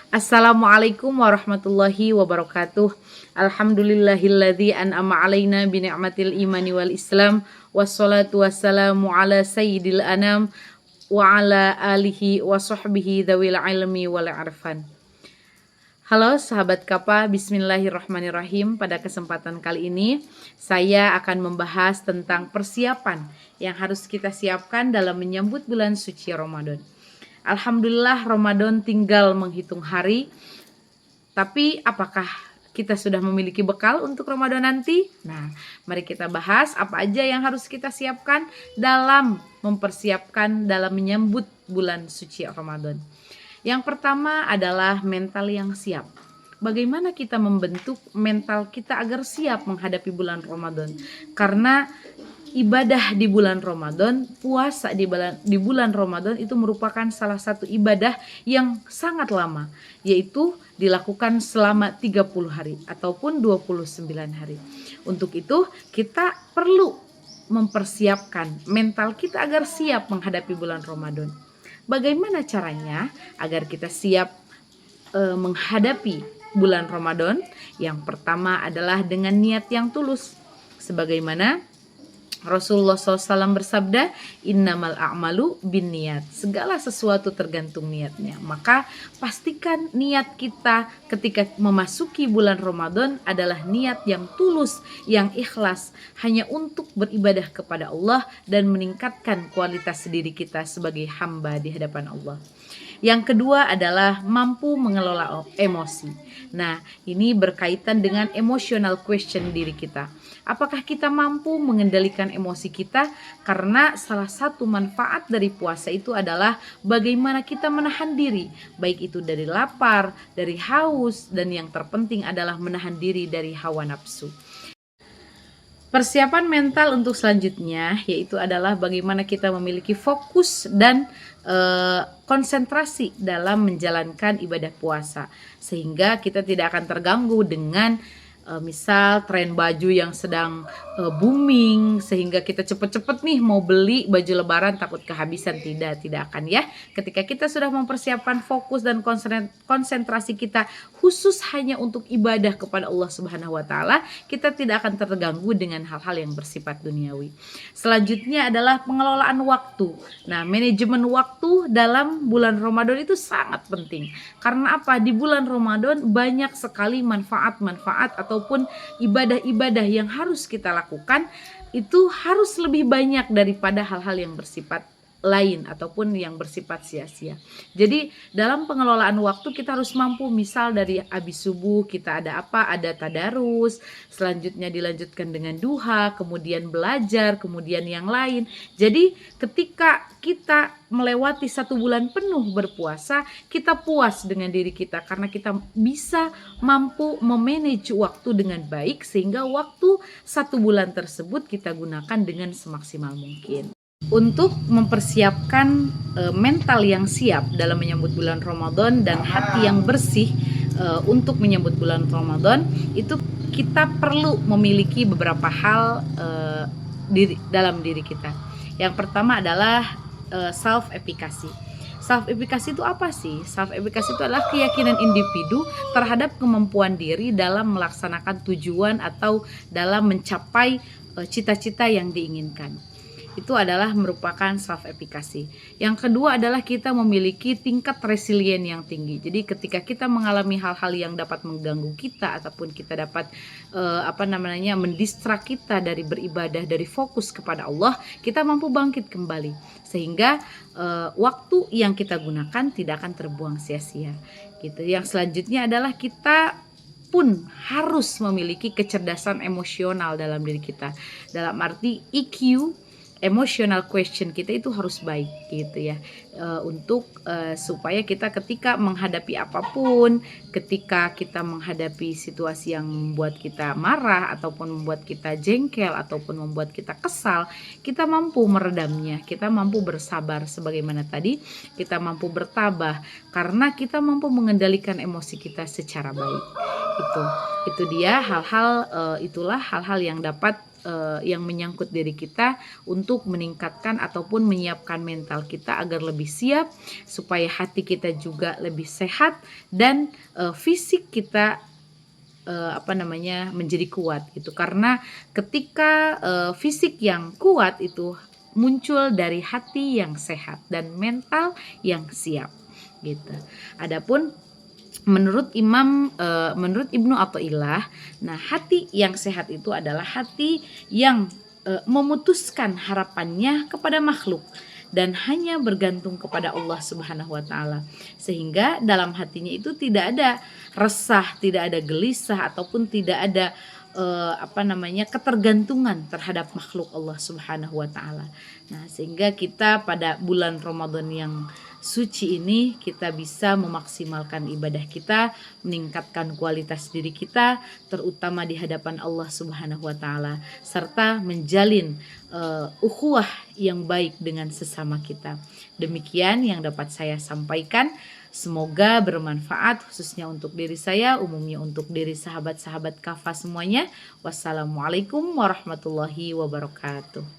Assalamualaikum warahmatullahi wabarakatuh. Alhamdulillahilladzi an'ama alaina bi ni'matil imani wal islam wassalatu wassalamu ala sayyidil anam wa ala alihi wa sahbihi dzawil ilmi wal arfan. Halo sahabat Kapa, bismillahirrahmanirrahim. Pada kesempatan kali ini saya akan membahas tentang persiapan yang harus kita siapkan dalam menyambut bulan suci Ramadan. Alhamdulillah Ramadan tinggal menghitung hari, tapi apakah kita sudah memiliki bekal untuk Ramadan nanti? Nah, mari kita bahas apa aja yang harus kita siapkan dalam mempersiapkan dalam menyambut bulan suci Ramadan. Yang pertama adalah mental yang siap. Bagaimana kita membentuk mental kita agar siap menghadapi bulan Ramadan? Karena ibadah di bulan Ramadan, puasa di bulan Ramadan itu merupakan salah satu ibadah yang sangat lama, yaitu dilakukan selama 30 hari ataupun 29 hari. Untuk itu kita perlu mempersiapkan mental kita agar siap menghadapi bulan Ramadan. Bagaimana caranya agar kita siap menghadapi bulan Ramadan? Yang pertama adalah dengan niat yang tulus. Sebagaimana Rasulullah SAW bersabda, innamal a'malu binniyat. Segala sesuatu tergantung niatnya. Maka pastikan niat kita ketika memasuki bulan Ramadan adalah niat yang tulus, yang ikhlas, hanya untuk beribadah kepada Allah dan meningkatkan kualitas diri kita sebagai hamba di hadapan Allah. Yang kedua adalah mampu mengelola emosi. Nah, ini berkaitan dengan emotional question diri kita. Apakah kita mampu mengendalikan emosi kita? Karena salah satu manfaat dari puasa itu adalah bagaimana kita menahan diri, baik itu dari lapar, dari haus, dan yang terpenting adalah menahan diri dari hawa nafsu. Persiapan mental untuk selanjutnya yaitu adalah bagaimana kita memiliki fokus dan konsentrasi dalam menjalankan ibadah puasa, sehingga kita tidak akan terganggu dengan misal tren baju yang sedang booming, sehingga kita cepet-cepet nih mau beli baju lebaran takut kehabisan. Tidak akan ya. Ketika kita sudah mempersiapkan fokus dan konsentrasi kita khusus hanya untuk ibadah kepada Allah Subhanahu wa taala, kita tidak akan terganggu dengan hal-hal yang bersifat duniawi. Selanjutnya adalah pengelolaan waktu. Nah, manajemen waktu dalam bulan Ramadan itu sangat penting. Karena apa? Di bulan Ramadan banyak sekali manfaat-manfaat ataupun ibadah-ibadah yang harus kita lakukan, itu harus lebih banyak daripada hal-hal yang bersifat lain ataupun yang bersifat sia-sia. Jadi dalam pengelolaan waktu kita harus mampu, misal dari habis subuh kita ada apa? Ada tadarus, selanjutnya dilanjutkan dengan duha, kemudian belajar, kemudian yang lain. Jadi ketika kita melewati 1 bulan penuh berpuasa, kita puas dengan diri kita karena kita bisa mampu memanage waktu dengan baik, sehingga waktu 1 bulan tersebut kita gunakan dengan semaksimal mungkin. Untuk mempersiapkan mental yang siap dalam menyambut bulan Ramadan dan hati yang bersih untuk menyambut bulan Ramadan, itu kita perlu memiliki beberapa hal dalam diri kita. Yang pertama adalah self-efficacy. Self-efficacy itu apa sih? Self-efficacy itu adalah keyakinan individu terhadap kemampuan diri dalam melaksanakan tujuan atau dalam mencapai cita-cita yang diinginkan. Itu adalah merupakan self-efficacy. Yang kedua adalah kita memiliki tingkat resilient yang tinggi. Jadi ketika kita mengalami hal-hal yang dapat mengganggu kita ataupun kita dapat mendistrak kita dari beribadah, dari fokus kepada Allah, kita mampu bangkit kembali sehingga waktu yang kita gunakan tidak akan terbuang sia-sia. Gitu. Yang selanjutnya adalah kita pun harus memiliki kecerdasan emosional dalam diri kita. Dalam arti EQ, emotional question kita itu harus baik gitu ya, untuk supaya kita ketika menghadapi apapun, ketika kita menghadapi situasi yang membuat kita marah ataupun membuat kita jengkel ataupun membuat kita kesal, kita mampu meredamnya, kita mampu bersabar, sebagaimana tadi kita mampu bertabah karena kita mampu mengendalikan emosi kita secara baik. Itu dia hal-hal itulah hal-hal yang dapat yang menyangkut diri kita untuk meningkatkan ataupun menyiapkan mental kita agar lebih siap, supaya hati kita juga lebih sehat dan fisik kita menjadi kuat gitu. Karena ketika fisik yang kuat itu muncul dari hati yang sehat dan mental yang siap gitu. Adapun menurut menurut Ibnu Athaillah, nah hati yang sehat itu adalah hati yang memutuskan harapannya kepada makhluk dan hanya bergantung kepada Allah Subhanahu wa taala. Sehingga dalam hatinya itu tidak ada resah, tidak ada gelisah ataupun tidak ada ketergantungan terhadap makhluk Allah Subhanahu wa taala. Nah, sehingga kita pada bulan Ramadan yang suci ini kita bisa memaksimalkan ibadah kita, meningkatkan kualitas diri kita terutama di hadapan Allah Subhanahu wa taala, serta menjalin ukhuwah yang baik dengan sesama kita. Demikian yang dapat saya sampaikan. Semoga bermanfaat khususnya untuk diri saya, umumnya untuk diri sahabat-sahabat Kafa semuanya. Wassalamualaikum warahmatullahi wabarakatuh.